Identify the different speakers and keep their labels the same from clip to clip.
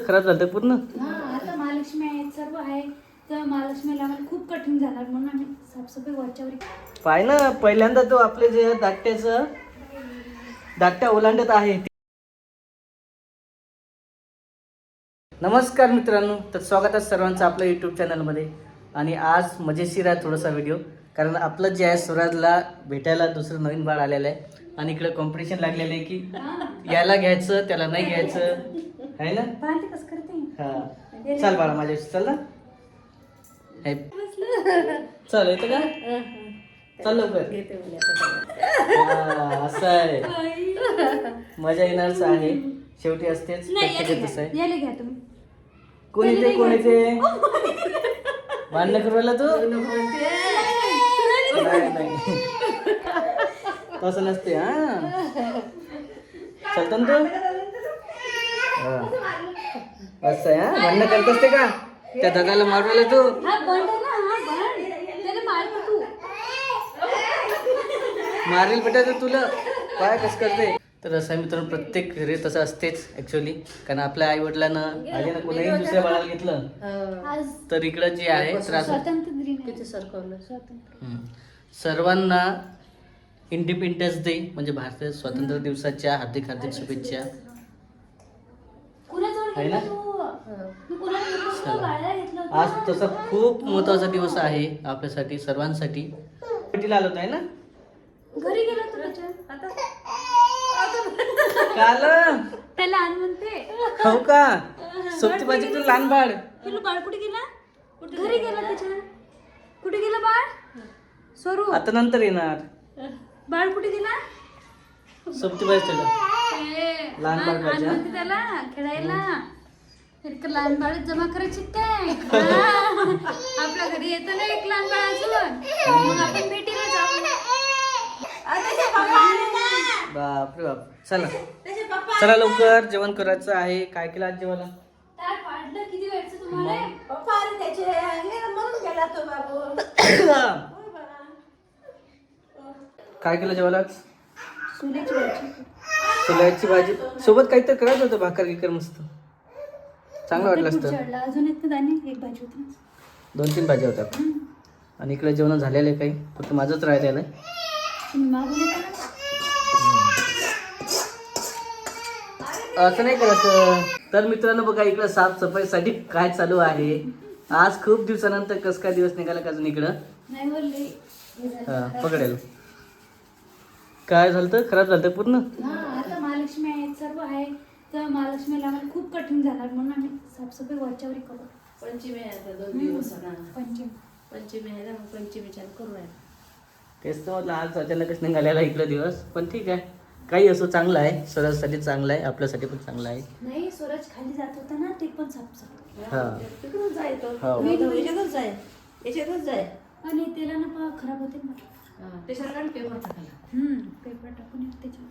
Speaker 1: खराब झालं पूर्ण.
Speaker 2: आता महालक्ष्मी आहे, सर्व आहे, तर महालक्ष्मीला आम्हाला खूप कठीण जाणार म्हणून आम्ही साफसफाई वरच्यावर.
Speaker 1: पाय ना, पहिल्यांदा तो आपले जे दाट्या ओलांडत आहे. नमस्कार मित्रांनो, तर स्वागत आहे सर्वांचं आपल्या यूट्यूब चॅनलमध्ये. आणि आज मजेशीर आहे थोडासा व्हिडिओ, कारण आपलं जे आहे स्वराजला भेटायला दुसरं नवीन बाळ आलेलं आहे. आणि इकडे कॉम्पिटिशन लागलेलं आहे की याला घ्यायचं त्याला नाही घ्यायचं आहे ना.
Speaker 2: कसं करते
Speaker 1: हा, चल बाळा माझ्या चल ना. चल येतं का, चल लवकर. असं आहे, मजा येणारच आहे, शेवटी असतेच तसं आहे.
Speaker 2: याले घ्या तुम्ही.
Speaker 1: कोण येते भांडण करूला तू. नाही तसं नसते. हा चलतो ना तू. असं आहे, हा भांडण करत असते का त्या दादाला मारवायला तू. मारेल बेटा तर तुला, काय कसं करते. तर असं आहे मित्रांनो, प्रत्येक घरी तसं असतेच ॲक्च्युअली. कारण आपल्या आई वडिलांना आधी ना कोणाही दुसऱ्या बाळाला घेतलं तर इकडं जे आहे त्रास. सर्वांना इंडिपेंडन्स डे म्हणजे भारतीय स्वातंत्र्य दिवसाच्या हार्दिक हार्दिक शुभेच्छा आहे ना. आज तसा खूप महत्वाचा दिवस आहे आपल्यासाठी सर्वांसाठी. भेटीला आलो आहे ना
Speaker 2: घरी गेलो आता
Speaker 1: काल
Speaker 2: त्याला आण म्हणते.
Speaker 1: हो का, सोबती माझी तू लहान बाळ.
Speaker 2: तुला बाळ कुठे गेला? घरी गेला त्याच्या. कुठे गेला बाळ? स्वरूप
Speaker 1: आता नंतर येणार.
Speaker 2: बाळ कुठे गेला?
Speaker 1: सोबती बाई तुला लहान बाळ पाहिजे
Speaker 2: म्हणते त्याला खेळायला. लहान बाळ जमा करायची काय? आपल्या घरी येतं ना एक लहान बाळ अजून, मग आपण भेटीला जाऊ.
Speaker 1: बापरे बाप. चला चला लवकर जेवण करायचं आहे. काय केलं आज जेवायला?
Speaker 2: ताट पाडलं किती वेळचं तुम्हाला?
Speaker 1: काय केलं जेवायला आज?
Speaker 2: सोल्याची भाजी.
Speaker 1: सोल्याची भाजी सोबत काहीतरी करायचं होतं, भाकर गिकर मस्त चांगलं वाटलं असतं.
Speaker 2: अजून एक दाणे एक भाजी होती.
Speaker 1: 2-3 भाज्या होत्या. आणि इकडे जेवण झालेलं आहे, काही फक्त माझंच राहिलेलं आहे. असं नाही करायचं. तर मित्रांनो बघा, इकडं साफसफाईसाठी काय चालू आहे. आज खूप दिवसानंतर कस काय दिवस निघाला का अजून इकडं. हा पकडेल. काय झालं, खराब झालं पूर्ण.
Speaker 2: आता महालक्ष्मी आहे, सर्व आहे, तर महालक्ष्मीला आम्हाला खूप कठीण जाणार म्हणून आम्ही साफसफाई वरच्यावर करू.
Speaker 3: पंचमी आहे आता 2 दिवस.
Speaker 2: पंचमी
Speaker 3: आहे ना, मग पंचमीच्या करू आहे.
Speaker 1: तेच तर म्हटलं, आज अचानकच निघालेला इकडं दिवस. पण ठीक आहे, काही असो, चांगलं आहे. स्वराजसाठी चांगलं आहे, आपल्यासाठी पण चांगलं आहे.
Speaker 2: नाही, स्वराज खाली जात होता ना, ते पण साफसफाई.
Speaker 1: हा
Speaker 3: तिकडून जाय तो.
Speaker 1: हो.
Speaker 3: याच्यातच जाय.
Speaker 2: आणि तेला ना खराब होते मग.
Speaker 3: त्याच्यात पेपर टाकायला.
Speaker 2: पेपर टाकून येत त्याच्यात.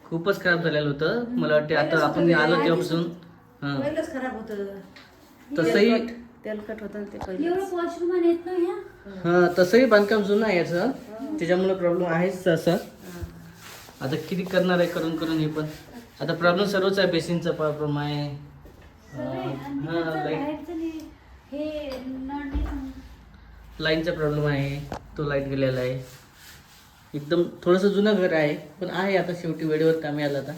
Speaker 1: खूपच खराब झालेलं होतं. मला वाटते आता आपण आलो तेव्हापासून
Speaker 3: पहिलंच खराब होतं.
Speaker 1: तसंही
Speaker 3: तेलकट होतं ते
Speaker 2: एवढं
Speaker 3: पहिलं.
Speaker 2: वॉशरूम येत नाही ह्या.
Speaker 1: हा तसंही बांधकाम जुनं आहे याचं, त्याच्यामुळे प्रॉब्लेम आहेच तसं. आता किती करणार आहे, करून करून हे पण आता प्रॉब्लेम सर्वच आहे. बेसिनचा प्रॉब्लेम आहे. लाईनचा प्रॉब्लेम आहे, तो लाईट गेलेला आहे. एकदम थोडंसं जुनं घर आहे, पण आहे आता शेवटी वेळेवर कामी आलं. आता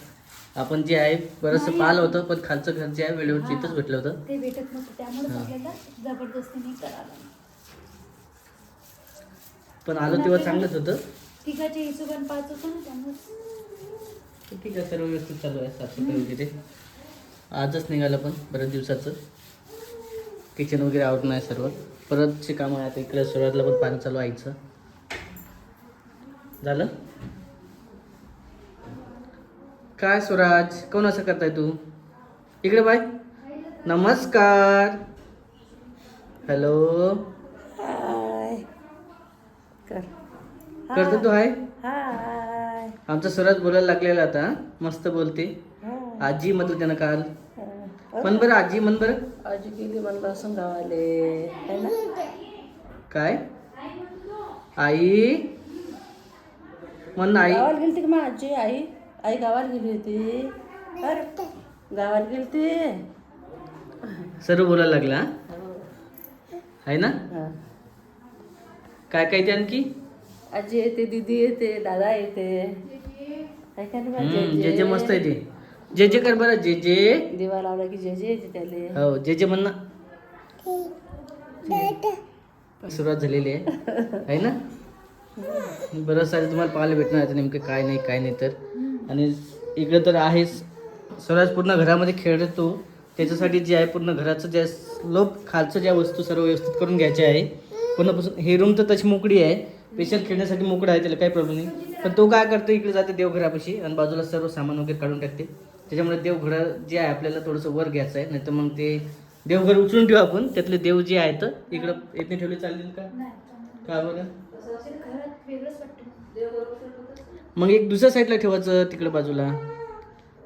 Speaker 1: आपण जे आहे बरंचसं पाहिलं होतं, पण खालचं घर जे आहे वेळेवर तिथंच भेटलं होतं.
Speaker 2: ते भेटत नव्हतं, त्यामुळे आपल्याला जबरदस्तीने करायला.
Speaker 1: पण आलो तेव्हा चांगलंच होतं.
Speaker 2: ठिकाचे हिशोबाने पाच होतं ना, त्यामुळे
Speaker 1: ठीक आहे, सर्व व्यवस्थित चालू आहे साफसफाई वगैरे. आजच निघालं पण बऱ्याच दिवसाचं. किचन वगैरे आवडून आहे सर्व. परतचे कामं आहे आता. इकडे सुरुवातीला पण पाणी चालू आईचं झालं. काय स्वराज, कोण असं करताय तू? इकडे बाय. नमस्कार. हॅलो करतो तू. हाय. आमचा स्वराज बोलायला लागलेला आता, मस्त बोलते. आजी म्हटलं त्यानं काल. म्हण बरं आजी, म्हण बरं.
Speaker 3: आजी गेली म्हणलं असं गावाले.
Speaker 1: काय आई म्हण. आई
Speaker 3: गावाला गेली की मग आजी. आई गावाला गेली होती. अरे गावाला गेली ती.
Speaker 1: सर्व बोलायला लागला हा?
Speaker 3: हो.
Speaker 1: आहे ना?
Speaker 3: हा.
Speaker 1: काय काय ते आणखी?
Speaker 3: आजी येते, दीदी येते, दादा येते. काय काय नाही
Speaker 1: जे जे मस्त आहे ते. जे जे कर बरं, जे जे.
Speaker 3: दिवा लावला की जे जे येते त्याले.
Speaker 1: हो जे जे म्हण ना. सुरुवात झालेली आहे ना? बरं सारे तुम्हाला पाहायला भेटणार आता नेमकं काय नाही तर. आणि इकडं तर आहेच स्वराज पूर्ण घरामध्ये खेळतो. त्याच्यासाठी जे आहे पूर्ण घराचं जे स्लोप खालचं ज्या वस्तू सर्व व्यवस्थित करून घ्यायच्या आहे. पुन्हापासून हे रूम तर तशी मोकळी आहे, स्पेशल खेळण्यासाठी मोकळं आहे, त्याला काही प्रॉब्लेम नाही. पण तो काय करतो, इकडे जाते देवघरापाशी आणि बाजूला सर्व सामान वगैरे काढून टाकते. त्याच्यामुळे देवघर जे आहे आपल्याला थोडंसं वर घ्यायचं आहे, नाही तर मग ते देवघर उचलून ठेवू आपण. त्यातले देव जे आहेत इकडं येथे ठेवले चालेल का? का बरं? मग एक दुसऱ्या साईडला ठेवायचं तिकडे बाजूला,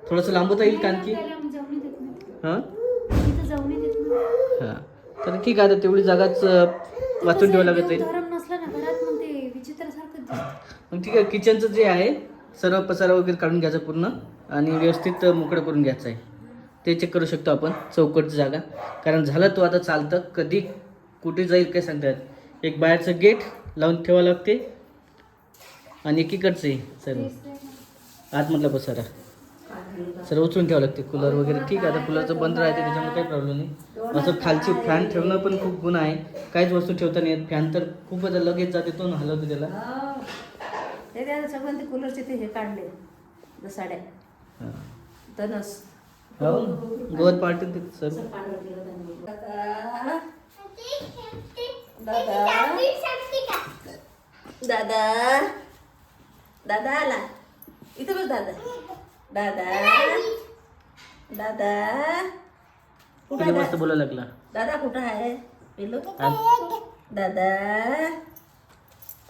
Speaker 1: थोडंसं लांबवता येईल का आणखी? हां हां तर ठीक आहे. आता तेवढी जागाच वाचून ठेवावं लागत जाईल. मग ठीक आहे. किचनचं जे आहे सर्व पसारा वगैरे काढून घ्यायचं पूर्ण आणि व्यवस्थित मोकळं करून घ्यायचं आहे. ते चेक करू शकतो आपण चौकटची जागा, कारण झालं तो आता चालतं. कधी कुठे जाईल काय सांगतात. एक बाहेरचं गेट लावून ठेवावं लागते आणि एकीकडचं आहे सर्व आतमधला पसारा सर्व उचलून ठेवावं लागते. कूलर वगैरे ठीक आहे. आता कूलरचं बंद राहते त्याच्यामुळे काही प्रॉब्लेम नाही. असं खालची फॅन ठेवणं पण खूप गुण आहे. काहीच वस्तू ठेवता नाही येत. फॅन तर खूपच लगेच जाते, तो हलवतो त्याला.
Speaker 3: ते त्याला सगळं ते कूलरचे ते हे काढले साड्या
Speaker 1: हां
Speaker 3: तनस.
Speaker 1: हो गवत पार्टी ते सर्व.
Speaker 3: दादा दादा दादा आला इथं बस. दादा दादा दादा कुठं
Speaker 1: किती
Speaker 3: आहे?
Speaker 1: मस्त बोलायला लागला.
Speaker 3: दादा कुठं आहे? पिल्लू
Speaker 1: आण-
Speaker 3: दादा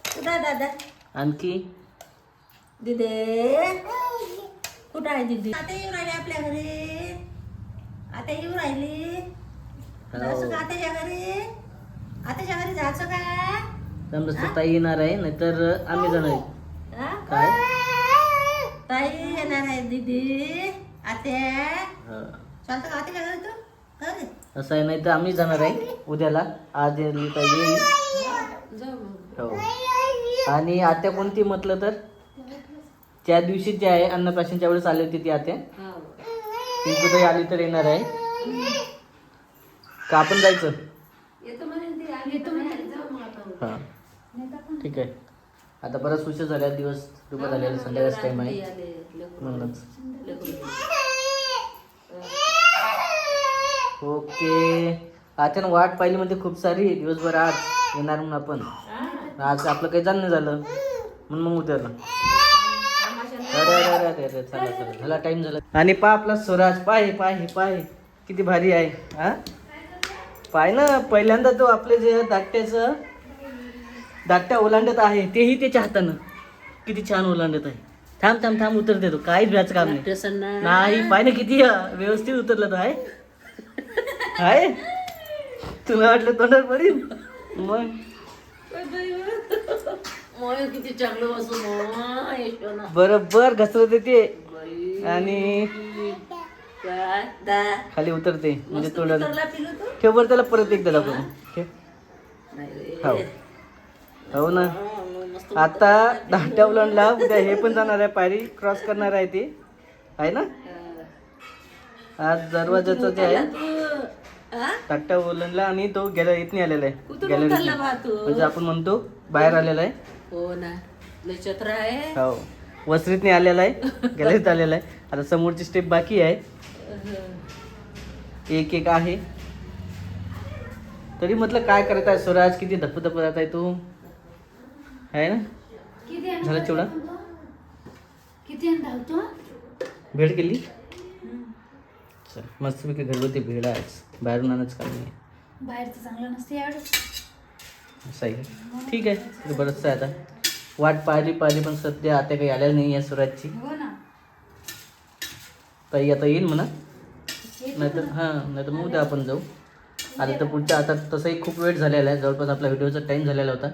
Speaker 3: कुठं आहे? दादा
Speaker 1: आणखी
Speaker 3: दिदे कुठं आहे? दिदी आता येऊ राहिली आपल्या घरी. आता येऊ राहिली. जायचं का आताच्या घरी? आताच्या घरी जायचं का?
Speaker 1: समजा ताई येणार आहे, नाहीतर आम्ही जाणार आहे.
Speaker 3: हा?
Speaker 1: काय?
Speaker 3: ताई येणार आहे. दीदी आत्या
Speaker 1: हां.
Speaker 3: चालतं का आताच्या घरी? तू घरी
Speaker 1: असं आहे, नाही तर आम्ही जाणार आहे उद्याला. आज येईल तर येईल.
Speaker 3: जाऊ.
Speaker 1: हो. आणि आत्या कोणती म्हटलं तर त्या दिवशी जे आहे अन्नप्राशनच्या वेळेस आली होती ती आत्या. ती कुठे आली तर येणार आहे का? आपण जायचं?
Speaker 3: येतो म्हणे ती. आम्ही येतो म्हणे. जाऊ मग आपण.
Speaker 1: हां ठीक आहे. आता बराच उशीर झाला, दिवस दुपार झालेला, संध्याकाळचा टाईम आहे म्हणूनच. ओके. आत्यानं वाट पाहिली म्हणजे खूप सारी दिवसभर आज येणार म्हणून आपण. आज आपलं काही जाणं झालं म्हणून मग उद्याला. अरे चला झाला टाइम झाला. आणि पा आपला स्वराज पाय किती भारी आहे. हा पाय ना, पहिल्यांदा तो आपले जे दाट्या ओलांडत आहे, तेही त्याच्या हातानं किती छान ओलांडत आहे. थांब उतरते तो, काहीच व्याच काम नाही. नाही पाय ना किती व्यवस्थित उतरलं तर आहे. तुला वाटलं तोंडावर पडील मग.
Speaker 3: किती चांगलं बसू
Speaker 1: बरोबर घसरत ते आणि
Speaker 3: काय
Speaker 1: खाली उतरते म्हणजे तोंडाला.
Speaker 3: पिलू तू?
Speaker 1: ठेव बरं त्याला परत एकदा दाखव. हो ना. आता धाट्या ओलांडला, उद्या हे पण जाणार आहे, पायरी क्रॉस करणार आहे ते आहे ना. आज दरवाजाचं जे आहे धाट्या ओलांडला आणि तो गॅलरीत नाही आलेला आहे. गॅलरीत म्हणजे आपण म्हणतो बाहेर आलेला आहे.
Speaker 3: हो ना, लय छत्र आहे.
Speaker 1: हो वसरीत नाही आलेला आहे, गॅलरीत आलेला आहे. आता समोरची स्टेप बाकी आहे, एक आहे. तरी म्हटलं काय करत आहे स्वराज, किती धपधप जात आहे तू आहे ना. झालं चिवडा
Speaker 2: किती धावतो.
Speaker 1: भेट केली. चल मस्तपैकी घरगुती भेड आहे, बाहेरून आणायचं काम नाही.
Speaker 2: बाहेरचं चांगलं नसते यावेळेस.
Speaker 1: असं आहे. ठीक आहे बरंचसं आहे. आता वाट पाहिली पण सध्या आता काही आलेलं नाही आहे स्वराजची.
Speaker 2: हो ना.
Speaker 1: ताई आता येईल म्हणा, नाहीतर नाहीतर मग उद्या आपण जाऊ. आता तर पुढच्या आता तसंही खूप वेळ झालेला आहे, जवळपास आपला व्हिडिओचा टाईम झालेला होता.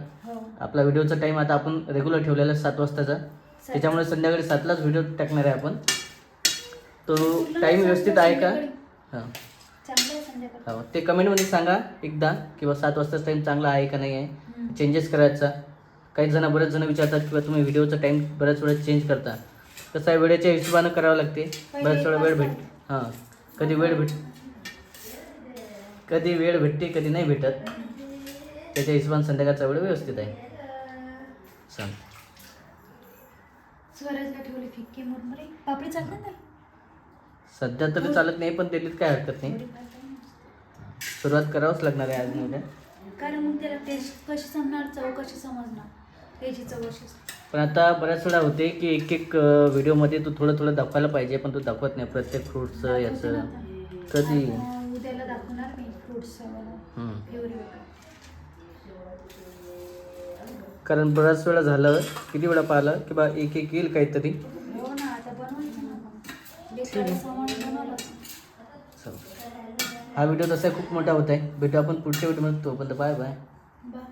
Speaker 1: आपला व्हिडिओचा टाईम आता आपण रेग्युलर ठेवलेला आहे 7 वाजताचा, त्याच्यामुळे संध्याकाळी 7लाच व्हिडिओ टाकणार आहे आपण. तो टाईम व्यवस्थित आहे का? हां
Speaker 2: चांगलं आहे संध्याकाळी.
Speaker 1: हो ते कमेंटमध्ये सांगा एकदा किंवा 7 वाजताचा टाईम चांगला आहे का नाही आहे, चेंजेस करायचा. काही जण बरेच जण विचारतात किंवा तुम्ही व्हिडिओचा टाईम बऱ्याच वेळा चेंज करता. कसं आहे वेळेच्या हिशोबानं करावं लागते. बऱ्याच वेळा वेळ हां कधी वेळ भेटते कधी नाही भेटत. त्याच्या हिशोबाने संध्याकाळचा वेळ व्यवस्थित आहे. सांग
Speaker 2: स्वराजला ठेवली फिक्की मुरमुरे पापडी चालते ना.
Speaker 1: सध्या तरी चालत नाही पण दिल्लीत काय हरकत नाही. सुरुवात करावंच लागणार आहे आज उद्या.
Speaker 2: कारण मग त्याला टेस्ट कशी समजणार, चव कशी समजणार, त्याची चव अशी.
Speaker 1: पण आता बऱ्याच वेळा होते की एक व्हिडिओमध्ये तू थोडं दाखवायला पाहिजे पण तू दाखवत नाही प्रत्येक फ्रूटचं याचं. कधी
Speaker 2: उद्याला दाखवणार मी फ्रुट्स प्युरी वगैरे.
Speaker 1: कारण बऱ्याच वेळा झालं किती वेळा पाहिलं की बा एक येईल काहीतरी.
Speaker 2: हो ना आता बनवायचं ना मग. लेकराला सामान बनवलं.
Speaker 1: चल. हा व्हिडिओ तसा खूप मोठा होत आहे. भेटू आपण पुढच्या व्हिडिओमध्ये. तोपर्यंत बाय बाय.
Speaker 2: बाय.